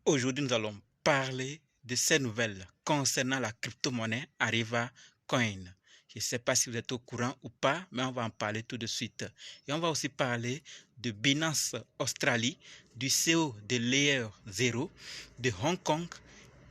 Aujourd'hui, nous allons parler de ces nouvelles concernant la crypto-monnaie Arriva Coin. Je ne sais pas si vous êtes au courant ou pas, mais on va en parler tout de suite. Et on va aussi parler de Binance Australie, du CEO de Layer 0, de Hong Kong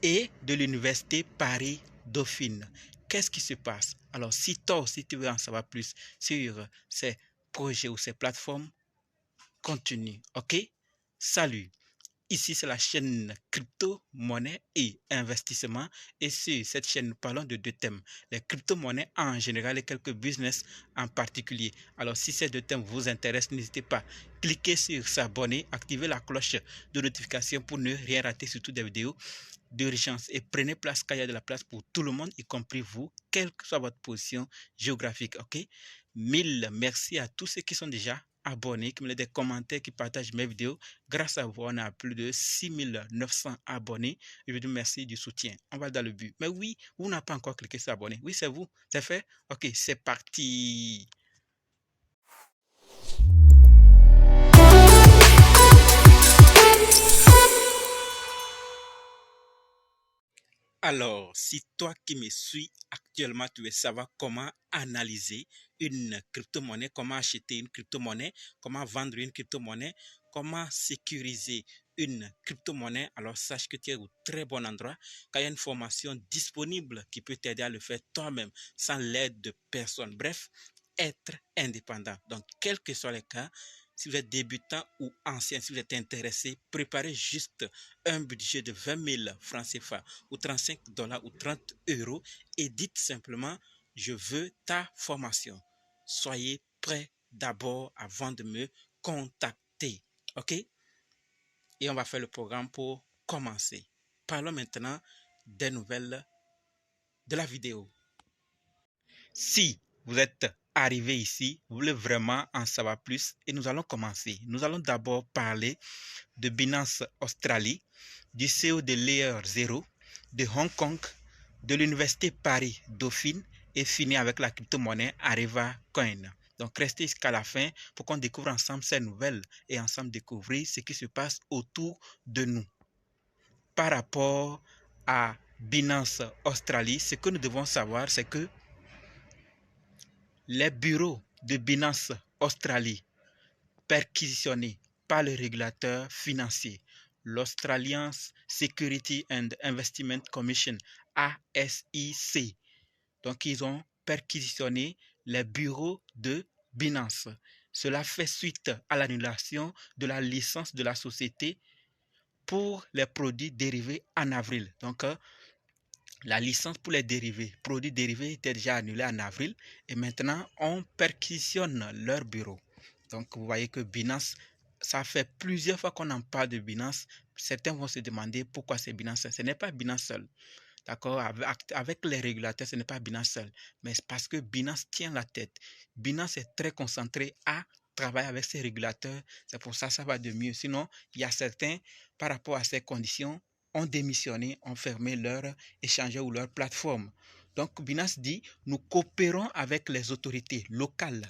et de l'Université Paris-Dauphine. Qu'est-ce qui se passe? Alors, si toi aussi tu veux en savoir plus sur ces projets ou ces plateformes, continue, ok? Salut! Ici, c'est la chaîne crypto, monnaie et investissement. Et sur cette chaîne, nous parlons de deux thèmes. Les crypto-monnaies en général et quelques business en particulier. Alors, si ces deux thèmes vous intéressent, n'hésitez pas. Cliquez sur s'abonner, activez la cloche de notification pour ne rien rater, surtout des vidéos d'urgence. Et prenez place car il y a de la place pour tout le monde, y compris vous, quelle que soit votre position géographique. Ok? Mille merci à tous ceux qui sont déjà abonnés, qui me laissent des commentaires, qui partagent mes vidéos. Grâce à vous, on a plus de 6900 abonnés. Je vous dis merci du soutien. On va dans le but. Mais oui, vous n'avez pas encore cliqué sur abonner. Oui, c'est vous. C'est fait? Ok, c'est parti. Alors, si toi qui me suis actuellement, tu veux savoir comment analyser une crypto-monnaie, comment acheter une crypto-monnaie, comment vendre une crypto-monnaie, comment sécuriser une crypto-monnaie, alors sache que tu es au très bon endroit, car il y a une formation disponible qui peut t'aider à le faire toi-même sans l'aide de personne. Bref, être indépendant. Donc, quels que soient les cas, si vous êtes débutant ou ancien, si vous êtes intéressé, préparez juste un budget de 20 000 francs CFA ou 35 $ ou 30 € et dites simplement, je veux ta formation. Soyez prêts d'abord avant de me contacter. OK? Et on va faire le programme pour commencer. Parlons maintenant des nouvelles de la vidéo. Si vous êtes arrivé ici, vous voulez vraiment en savoir plus et nous allons commencer. Nous allons d'abord parler de Binance Australie, du CEO de Layer 0, de Hong Kong, de l'Université Paris-Dauphine et finir avec la crypto-monnaie Arriva Coin. Donc restez jusqu'à la fin pour qu'on découvre ensemble ces nouvelles et ensemble découvrir ce qui se passe autour de nous. Par rapport à Binance Australie, ce que nous devons savoir, c'est que les bureaux de Binance Australie perquisitionnés par le régulateur financier, l'Australian Security and Investment Commission, ASIC. Donc, ils ont perquisitionné les bureaux de Binance. Cela fait suite à l'annulation de la licence de la société pour les produits dérivés en avril. Donc, la licence pour les produits dérivés était déjà annulée en avril et maintenant on perquisitionne leur bureau. Donc vous voyez que Binance, ça fait plusieurs fois qu'on en parle de Binance. Certains vont se demander pourquoi c'est Binance. Ce n'est pas Binance seul. D'accord, avec les régulateurs, ce n'est pas Binance seul, mais c'est parce que Binance tient la tête. Binance est très concentré à travailler avec ses régulateurs. C'est pour ça que ça va de mieux. Sinon, il y a certains, par rapport à ces conditions, ont démissionné, ont fermé leur échangeur ou leur plateforme. Donc, Binance dit, nous coopérons avec les autorités locales.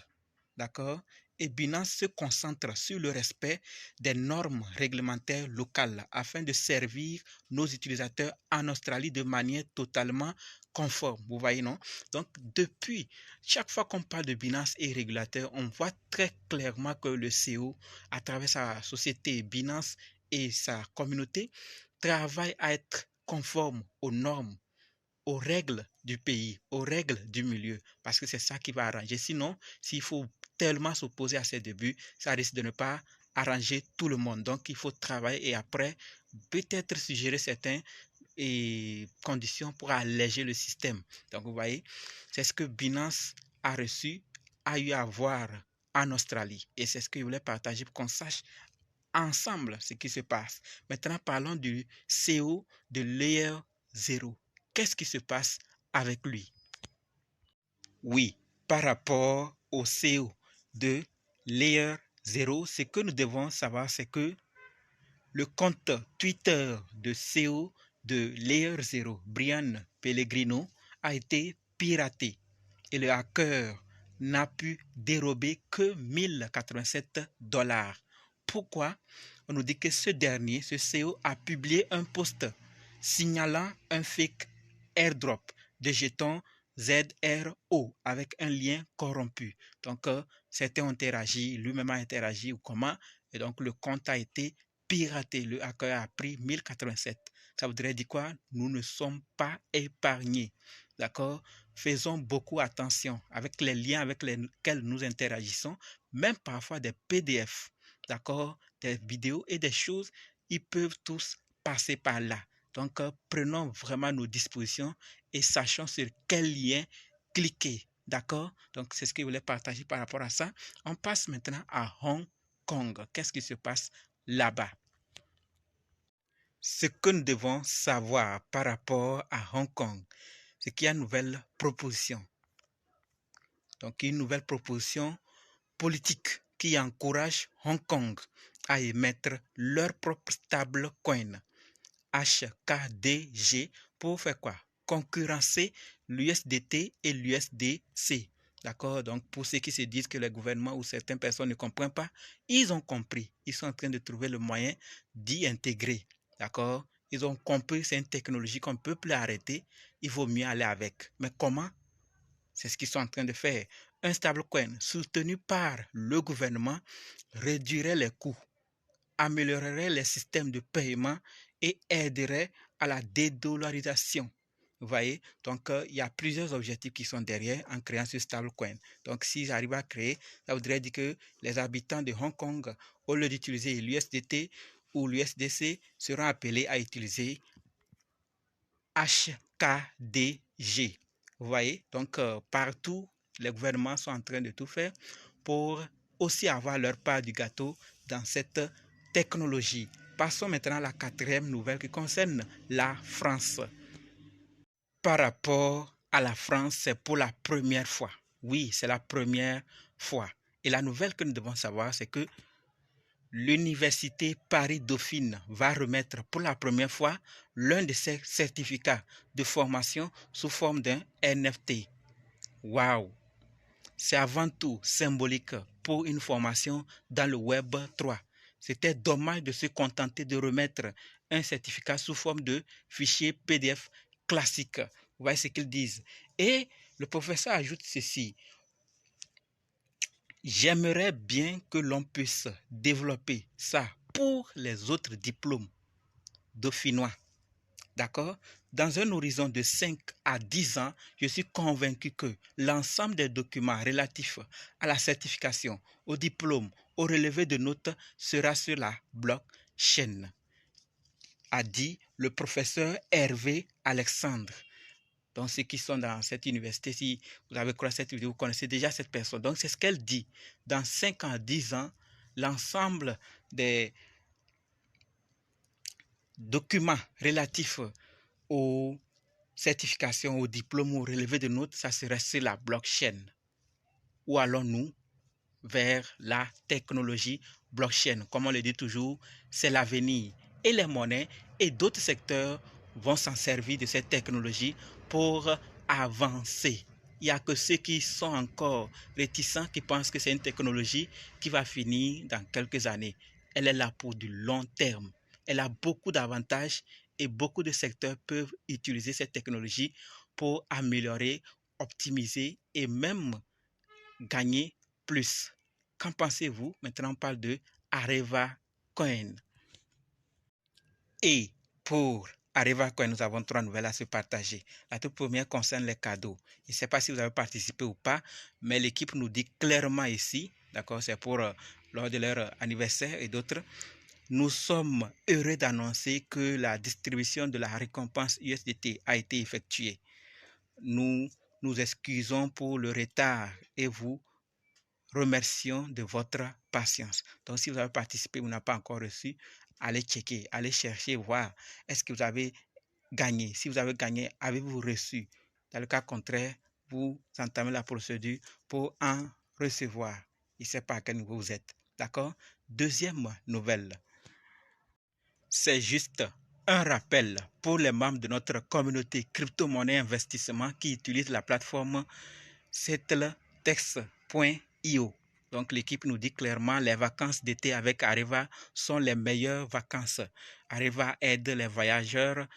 D'accord? Et Binance se concentre sur le respect des normes réglementaires locales afin de servir nos utilisateurs en Australie de manière totalement conforme. Vous voyez, non? Donc, depuis, chaque fois qu'on parle de Binance et régulateur, on voit très clairement que le CEO, à travers sa société Binance et sa communauté, travaille à être conforme aux normes, aux règles du pays, aux règles du milieu, parce que c'est ça qui va arranger. Sinon, s'il faut tellement s'opposer à ses débuts, ça risque de ne pas arranger tout le monde. Donc, il faut travailler et après, peut-être suggérer certaines conditions pour alléger le système. Donc, vous voyez, c'est ce que Binance a reçu, a eu à voir en Australie. Et c'est ce que je voulais partager pour qu'on sache ensemble ce qui se passe. Maintenant, parlons du CEO de Layer 0. Qu'est-ce qui se passe avec lui? Oui, par rapport au CEO de Layer 0, ce que nous devons savoir, c'est que le compte Twitter de CEO de Layer 0, Brian Pellegrino, a été piraté et le hacker n'a pu dérober que 1087 $. Pourquoi? on nous dit que ce dernier, ce CEO, a publié un post signalant un fake airdrop de jetons ZRO avec un lien corrompu. Donc, certains ont interagi, lui-même a interagi ou comment, et donc le compte a été piraté. Le hacker a pris 1087. Ça voudrait dire quoi? Nous ne sommes pas épargnés. D'accord? Faisons beaucoup attention avec les liens avec lesquels nous interagissons, même parfois des PDF, d'accord? Des vidéos et des choses, ils peuvent tous passer par là. Donc, prenons vraiment nos dispositions et sachons sur quel lien cliquer. D'accord? Donc, c'est ce que je voulais partager par rapport à ça. On passe maintenant à Hong Kong. Qu'est-ce qui se passe là-bas? Ce que nous devons savoir par rapport à Hong Kong, c'est qu'il y a une nouvelle proposition. Donc, une nouvelle proposition politique qui encourage Hong Kong à émettre leur propre stablecoin HKDG pour faire quoi? Concurrencer l'USDT et l'USDC. D'accord? Donc, pour ceux qui se disent que les gouvernements ou certaines personnes ne comprennent pas, ils ont compris. Ils sont en train de trouver le moyen d'y intégrer. D'accord? Ils ont compris, c'est une technologie qu'on ne peut plus arrêter. Il vaut mieux aller avec. Mais comment? C'est ce qu'ils sont en train de faire. Un stablecoin soutenu par le gouvernement réduirait les coûts, améliorerait les systèmes de paiement et aiderait à la dédollarisation. Vous voyez, donc il y a plusieurs objectifs qui sont derrière en créant ce stablecoin. Donc s'ils arrivent à créer, ça voudrait dire que les habitants de Hong Kong, au lieu d'utiliser l'USDT ou l'USDC, seront appelés à utiliser HKDG. Vous voyez, donc partout, les gouvernements sont en train de tout faire pour aussi avoir leur part du gâteau dans cette technologie. Passons maintenant à la quatrième nouvelle qui concerne la France. Par rapport à la France, c'est pour la première fois. Oui, c'est la première fois. Et la nouvelle que nous devons savoir, c'est que l'Université Paris-Dauphine va remettre pour la première fois l'un de ses certificats de formation sous forme d'un NFT. Waouh! C'est avant tout symbolique pour une formation dans le Web 3. C'était dommage de se contenter de remettre un certificat sous forme de fichier PDF classique. Vous voyez ce qu'ils disent. Et le professeur ajoute ceci. J'aimerais bien que l'on puisse développer ça pour les autres diplômes dauphinois. D'accord? Dans un horizon de 5 à 10 ans, je suis convaincu que l'ensemble des documents relatifs à la certification, au diplôme, au relevé de notes sera sur la blockchain, a dit le professeur Hervé Alexandre. Donc, ceux qui sont dans cette université, si vous avez croisé cette vidéo, vous connaissez déjà cette personne. Donc, c'est ce qu'elle dit. Dans 5 ans, 10 ans, l'ensemble des documents relatifs aux certifications, aux diplômes, aux relevés de notes, ça serait sur la blockchain. Où allons-nous? Vers la technologie blockchain. Comme on le dit toujours, c'est l'avenir. Et les monnaies et d'autres secteurs vont s'en servir de cette technologie pour avancer. Il n'y a que ceux qui sont encore réticents, qui pensent que c'est une technologie qui va finir dans quelques années. Elle est là pour du long terme. Elle a beaucoup d'avantages et beaucoup de secteurs peuvent utiliser cette technologie pour améliorer, optimiser et même gagner plus. Qu'en pensez-vous? Maintenant, on parle de Areva Coin. Et pour Areva Coin, nous avons 3 nouvelles à se partager. La toute première concerne les cadeaux. Je ne sais pas si vous avez participé ou pas, mais l'équipe nous dit clairement ici, d'accord, c'est pour lors de leur anniversaire et d'autres, nous sommes heureux d'annoncer que la distribution de la récompense USDT a été effectuée. Nous nous excusons pour le retard et vous remercions de votre patience. Donc, si vous avez participé ou n'avez pas encore reçu, allez checker, allez chercher, voir est-ce que vous avez gagné. Si vous avez gagné, avez-vous reçu? Dans le cas contraire, vous entamez la procédure pour en recevoir. Il ne sait pas à quel niveau vous êtes. D'accord? Deuxième nouvelle. C'est juste un rappel pour les membres de notre communauté crypto-monnaie investissement qui utilisent la plateforme settletex.io. Donc, l'équipe nous dit clairement les vacances d'été avec Areva sont les meilleures vacances. Areva aide les voyageurs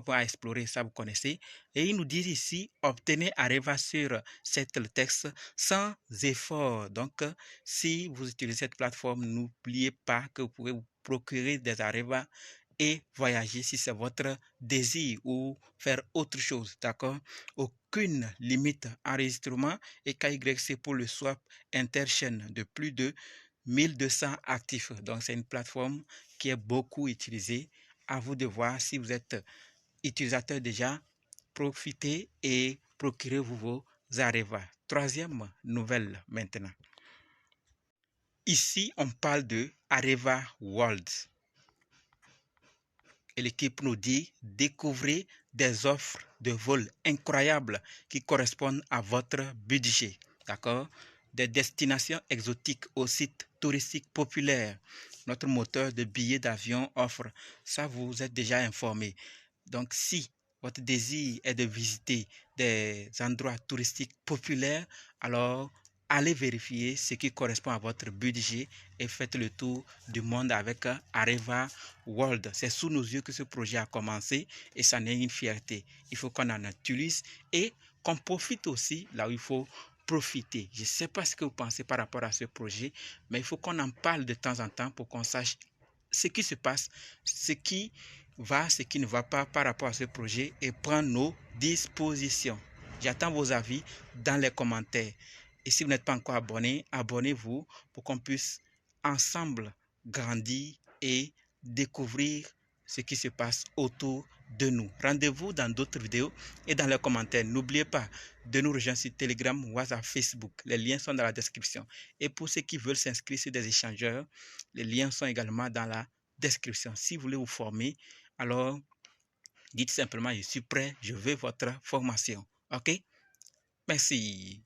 à explorer, ça vous connaissez. Et ils nous disent ici, obtenez Areva sur cette texte sans effort. Donc, si vous utilisez cette plateforme, n'oubliez pas que vous pouvez vous procurer des Areva et voyager si c'est votre désir ou faire autre chose, d'accord? Aucune limite enregistrement et KYC pour le swap interchaîne de plus de 1200 actifs. Donc, c'est une plateforme qui est beaucoup utilisée. À vous de voir si vous êtes utilisateur déjà, profitez et procurez-vous vos Areva. Troisième nouvelle maintenant. Ici, on parle de Areva World. Et l'équipe nous dit, découvrez des offres de vol incroyables qui correspondent à votre budget. D'accord? Des destinations exotiques aux sites touristiques populaires. Notre moteur de billets d'avion offre, ça vous êtes déjà informé. Donc si votre désir est de visiter des endroits touristiques populaires, alors allez vérifier ce qui correspond à votre budget et faites le tour du monde avec Areva World. C'est sous nos yeux que ce projet a commencé et ça n'est une fierté. Il faut qu'on en utilise et qu'on profite aussi là où il faut profiter. Je ne sais pas ce que vous pensez par rapport à ce projet, mais il faut qu'on en parle de temps en temps pour qu'on sache ce qui se passe, ce qui va, ce qui ne va pas par rapport à ce projet et prendre nos dispositions. J'attends vos avis dans les commentaires. Et si vous n'êtes pas encore abonné, abonnez-vous pour qu'on puisse ensemble grandir et découvrir ce qui se passe autour de nous. Rendez-vous dans d'autres vidéos et dans les commentaires. N'oubliez pas de nous rejoindre sur Telegram, WhatsApp, Facebook. Les liens sont dans la description. Et pour ceux qui veulent s'inscrire sur des échangeurs, les liens sont également dans la description. Si vous voulez vous former, alors dites simplement, je suis prêt, je veux votre formation. OK? Merci.